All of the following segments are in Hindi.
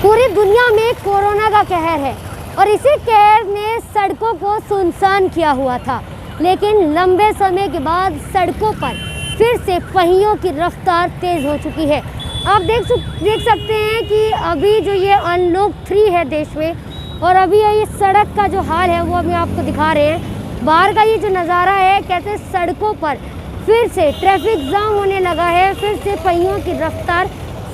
पूरी दुनिया में कोरोना का कहर है और इसी कहर ने सड़कों को सुनसान किया हुआ था, लेकिन लंबे समय के बाद सड़कों पर फिर से पहियों की रफ्तार तेज़ हो चुकी है। आप देख सकते हैं कि अभी जो ये अनलॉक 3 है देश में, और अभी ये सड़क का जो हाल है वो हम आपको दिखा रहे हैं। बाहर का ये जो नज़ारा है, कहते हैं सड़कों पर फिर से ट्रैफिक जाम होने लगा है, फिर से पहियों की रफ्तार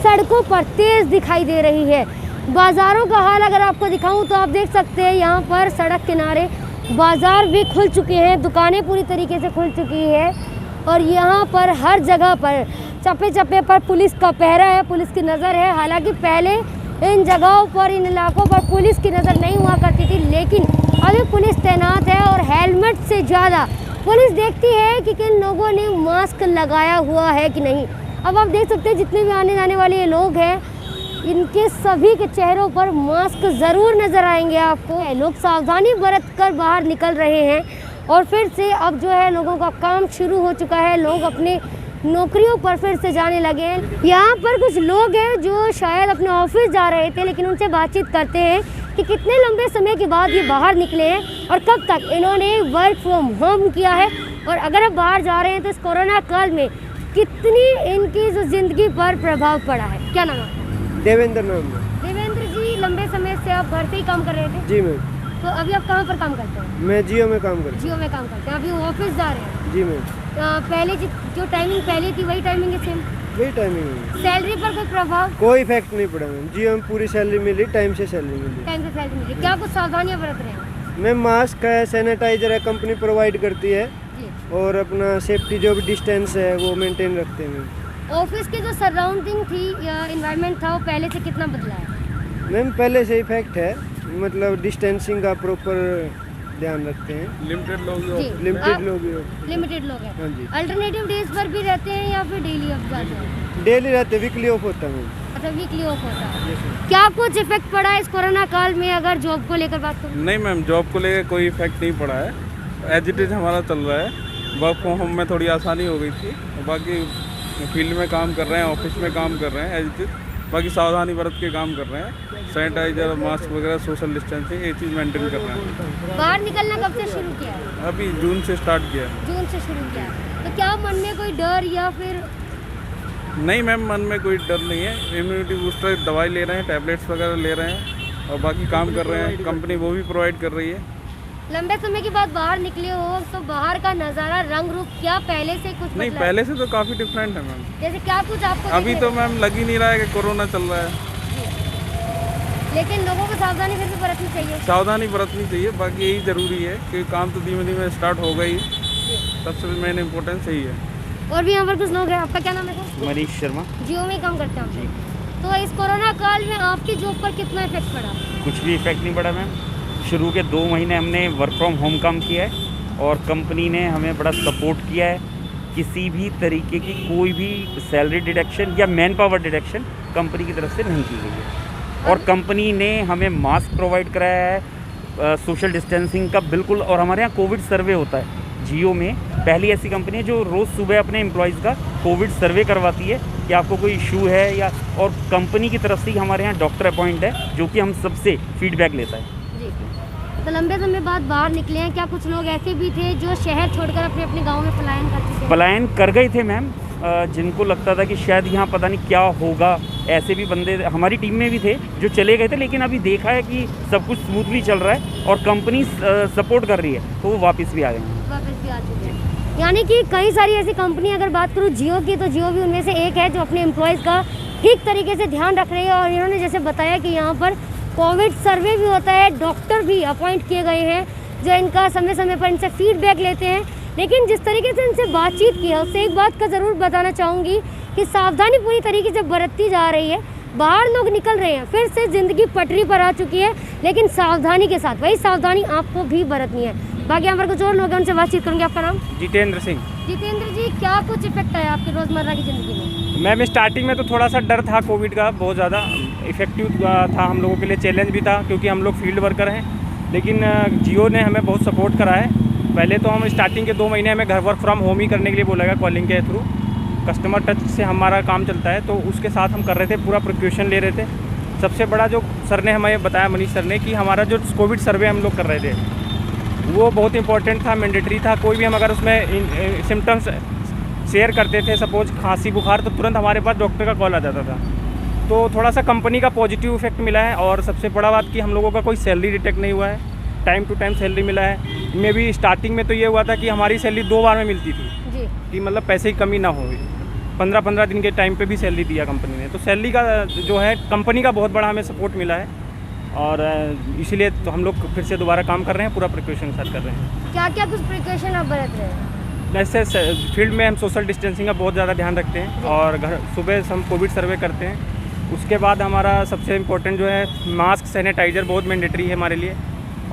सड़कों पर तेज़ दिखाई दे रही है। बाज़ारों का हाल अगर आपको दिखाऊं तो आप देख सकते हैं यहाँ पर सड़क किनारे बाज़ार भी खुल चुके हैं, दुकानें पूरी तरीके से खुल चुकी है और यहाँ पर हर जगह पर चप्पे चप्पे पर पुलिस का पहरा है, पुलिस की नज़र है। हालांकि पहले इन जगहों पर, इन इलाकों पर पुलिस की नज़र नहीं हुआ करती थी, लेकिन अभी पुलिस तैनात है और हेलमेट से ज़्यादा पुलिस देखती है कि किन लोगों ने मास्क लगाया हुआ है कि नहीं। अब आप देख सकते हैं जितने भी आने जाने वाले लोग हैं, इनके सभी के चेहरों पर मास्क ज़रूर नज़र आएंगे आपको। लोग सावधानी बरत कर बाहर निकल रहे हैं और फिर से अब जो है लोगों का काम शुरू हो चुका है, लोग अपने नौकरियों पर फिर से जाने लगे हैं। यहाँ पर कुछ लोग हैं जो शायद अपने ऑफिस जा रहे थे, लेकिन उनसे बातचीत करते हैं कि कितने लंबे समय के बाद ये बाहर निकले हैं और कब तक इन्होंने वर्क फ्रॉम होम किया है, और अगर अब बाहर जा रहे हैं तो इस कोरोना काल में कितनी इनकी जो ज़िंदगी पर प्रभाव पड़ा है। क्या नाम है? देवेंद्र नाम है। देवेंद्र जी, लंबे समय से आप घर से ही काम कर रहे थे? जी मैम। तो अभी आप कहाँ पर काम करते हैं? मैं जियो में काम करता हूँ। जियो में काम करते हैं। अभी ऑफिस जा रहे हैं? जी मैम। पहले जो टाइमिंग पहले थी वही टाइमिंग है सेम? वही टाइमिंग है। सैलरी पर कोई प्रभाव? कोई इफेक्ट नहीं पड़ा मैम। जियो में पूरी सैलरी मिली, टाइम से सैलरी मिली। टाइम से सैलरी मिली। क्या कुछ सावधानियाँ बरत रहे हैं? मैम मास्क है, सैनिटाइजर है, कंपनी प्रोवाइड करती है और अपना सेफ्टी जो भी डिस्टेंस है वो मेंटेन रखते हैं मैम। ऑफिस की जो सराउंडिंग थी या इन्वायरमेंट था वो पहले से कितना बदला है? मैम पहले से इफेक्ट है, मतलब डिस्टेंसिंग का प्रॉपर ध्यान रखते हैं। लिमिटेड लोग हैं। हाँ जी। अल्टरनेटिव डेज पर भी रहते हैं या फिर डेली ऑफ जाते हैं? डेली रहते, वीकली ऑफ होता है मैम। अच्छा, वीकली ऑफ होता है। क्या कुछ इफेक्ट पड़ा है इस कोरोना काल में अगर जॉब को लेकर बात करूं? नहीं मैम, जॉब को लेकर कोई इफेक्ट नहीं पड़ा है। एज इट इज़ हमारा चल रहा है। वर्क फ्रॉम होम में थोड़ी आसानी हो गई थी, बाकी फील्ड में काम कर रहे हैं, ऑफिस में काम कर रहे हैं एज इट इज़। बाकी सावधानी बरत के काम कर रहे हैं, सैनिटाइजर, मास्क वगैरह, सोशल डिस्टेंसिंग, ये चीज़ मेंटेन कर रहे हैं। बाहर निकलना कब से शुरू किया है? अभी जून से स्टार्ट किया है। जून से शुरू किया है। तो क्या मन में कोई डर या फिर? नहीं मैम, मन में कोई डर नहीं है। इम्यूनिटी बूस्टर दवाई ले रहे हैं, टैबलेट्स वगैरह ले रहे हैं और बाकी काम कर रहे हैं। कंपनी वो भी प्रोवाइड कर रही है। लंबे समय के बाद बाहर निकले हो तो बाहर का नज़ारा, रंग रूप क्या पहले से कुछ नहीं, पहले से तो काफ़ी डिफरेंट है मैम। जैसे क्या कुछ आपको अभी तो मैम लग ही नहीं रहा है कि कोरोना चल रहा है, लेकिन लोगों को सावधानी फिर भी बरतनी चाहिए। सावधानी बरतनी चाहिए। बाकी यही ज़रूरी है कि काम तो धीमे धीमे स्टार्ट हो गई, सबसे मेन इम्पोर्टेंस यही है। और भी यहाँ पर कुछ लोग हैं। आपका क्या नाम है सर? मनीष शर्मा। जियो में काम करते हैं आप। तो इस कोरोना काल में आपकी जॉब पर कितना इफेक्ट पड़ा? कुछ भी इफेक्ट नहीं पड़ा मैम। शुरू के 2 महीने हमने वर्क फ्रॉम होम काम किया है और कंपनी ने हमें बड़ा सपोर्ट किया है। किसी भी तरीके की कोई भी सैलरी डिडक्शन या मैन पावर डिडक्शन कंपनी की तरफ से नहीं की गई है। और कंपनी ने हमें मास्क प्रोवाइड कराया है, सोशल डिस्टेंसिंग का बिल्कुल। और हमारे यहाँ कोविड सर्वे होता है जियो में। पहली ऐसी कंपनी है जो रोज़ सुबह अपने एम्प्लॉयज़ का कोविड सर्वे करवाती है कि आपको कोई इशू है या, और कंपनी की तरफ से ही हमारे यहाँ डॉक्टर अपॉइंट है जो कि हम सबसे फीडबैक लेता है। तो लंबे समय बाद बाहर निकले हैं, क्या कुछ लोग ऐसे भी थे जो शहर छोड़कर अपने अपने गांव में पलायन कर चुके हैं? पलायन कर गए थे मैम, जिनको लगता था कि शायद यहाँ पता नहीं क्या होगा। ऐसे भी बंदे हमारी टीम में भी थे जो चले गए थे, लेकिन अभी देखा है कि सब कुछ स्मूथली चल रहा है और कंपनी सपोर्ट कर रही है, तो वो वापस भी आ गए हैं। वापस भी आ चुके हैं। यानी कि कई सारी ऐसी कंपनी, अगर बात करूँ जियो की, तो जियो भी उनमें से एक है जो अपने एम्प्लॉयज़ का ठीक तरीके से ध्यान रख रही है। और इन्होंने जैसे बताया कि यहाँ पर कोविड सर्वे भी होता है, डॉक्टर भी अपॉइंट किए गए हैं जो इनका समय समय पर इनसे फीडबैक लेते हैं। लेकिन जिस तरीके से इनसे बातचीत की है उससे एक बात का ज़रूर बताना चाहूँगी कि सावधानी पूरी तरीके से बरतती जा रही है। बाहर लोग निकल रहे हैं, फिर से ज़िंदगी पटरी पर आ चुकी है, लेकिन सावधानी के साथ वही सावधानी आपको भी बरतनी है। बाकी यहाँ पर कुछ और लोग हैं, उनसे बातचीत करूँगी। आपका नाम? जितेंद्र सिंह। जितेंद्र जी, क्या कुछ इफेक्ट आया आपकी रोज़मर्रा की ज़िंदगी में? मैम स्टार्टिंग में तो थोड़ा सा डर था कोविड का, बहुत ज़्यादा इफेक्टिव था हम लोगों के लिए, चैलेंज भी था क्योंकि हम लोग फील्ड वर्कर हैं। लेकिन जियो ने हमें बहुत सपोर्ट करा है। पहले तो हम स्टार्टिंग के 2 महीने हमें घर वर्क फ्रॉम होम ही करने के लिए बोला गया, कॉलिंग के थ्रू। कस्टमर टच से हमारा काम चलता है, तो उसके साथ हम कर रहे थे, पूरा प्रिकॉशन ले रहे थे। सबसे बड़ा जो सर ने हमें बताया, मनीष सर ने, कि हमारा जो कोविड सर्वे हम लोग कर रहे थे वो बहुत इंपॉर्टेंट था, मैंडेटरी था। कोई भी हम अगर उसमें सिम्टम्स शेयर करते थे, सपोज खांसी बुखार, तो तुरंत हमारे पास डॉक्टर का कॉल आ जाता था। तो थोड़ा सा कंपनी का पॉजिटिव इफेक्ट मिला है। और सबसे बड़ा बात कि हम लोगों का कोई सैलरी डिटेक्ट नहीं हुआ है, टाइम टू टाइम सैलरी मिला है। मे भी स्टार्टिंग में तो ये हुआ था कि हमारी सैलरी 2 बार में मिलती थी जी। कि मतलब पैसे की कमी ना हो। 15-15 दिन के टाइम पे भी सैलरी दिया कंपनी ने। तो सैलरी का जो है कंपनी का बहुत बड़ा हमें सपोर्ट मिला है, और इसीलिए तो हम लोग फिर से दोबारा काम कर रहे हैं, पूरा प्रिकॉशन साथ कर रहे हैं। क्या क्या कुछ प्रिकॉशन आप बरत रहे हैं? वैसे फील्ड में हम सोशल डिस्टेंसिंग का बहुत ज़्यादा ध्यान रखते हैं, और घर सुबह हम कोविड सर्वे करते हैं। उसके बाद हमारा सबसे इम्पोर्टेंट जो है मास्क, सैनिटाइज़र बहुत मैंडेटरी है हमारे लिए।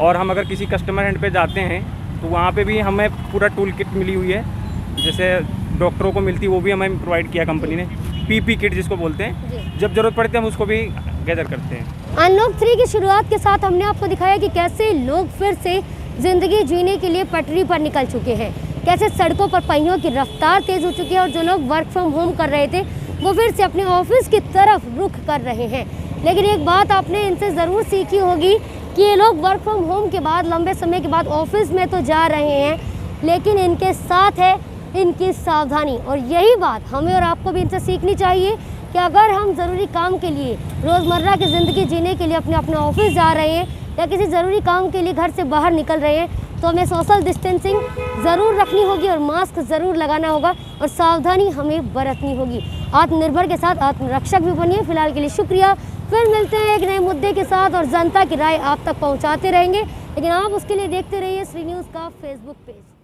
और हम अगर किसी कस्टमर हैंड पे जाते हैं तो वहाँ पे भी हमें पूरा टूल किट मिली हुई है, जैसे डॉक्टरों को मिलती है वो भी हमें प्रोवाइड किया कंपनी ने। पीपी किट जिसको बोलते हैं, जब ज़रूरत पड़ती है हम उसको भी गैदर करते हैं। अनलॉक 3 की शुरुआत के साथ हमने आपको दिखाया कि कैसे लोग फिर से ज़िंदगी जीने के लिए पटरी पर निकल चुके हैं, कैसे सड़कों पर पहियों की रफ्तार तेज़ हो चुकी है, और जो लोग वर्क फ्रॉम होम कर रहे थे वो फिर से अपने ऑफिस की तरफ रुख कर रहे हैं। लेकिन एक बात आपने इनसे ज़रूर सीखी होगी कि ये लोग वर्क फ्रॉम होम के बाद लंबे समय के बाद ऑफिस में तो जा रहे हैं, लेकिन इनके साथ है इनकी सावधानी। और यही बात हमें और आपको भी इनसे सीखनी चाहिए कि अगर हम ज़रूरी काम के लिए, रोज़मर्रा की ज़िंदगी जीने के लिए अपने ऑफिस जा रहे हैं या किसी ज़रूरी काम के लिए घर से बाहर निकल रहे हैं, तो हमें सोशल डिस्टेंसिंग ज़रूर रखनी होगी और मास्क ज़रूर लगाना होगा और सावधानी हमें बरतनी होगी। आत्मनिर्भर के साथ आत्मरक्षक भी बनिए। फिलहाल के लिए शुक्रिया। फिर मिलते हैं एक नए मुद्दे के साथ, और जनता की राय आप तक पहुंचाते रहेंगे, लेकिन आप उसके लिए देखते रहिए श्री न्यूज़ का फेसबुक पेज।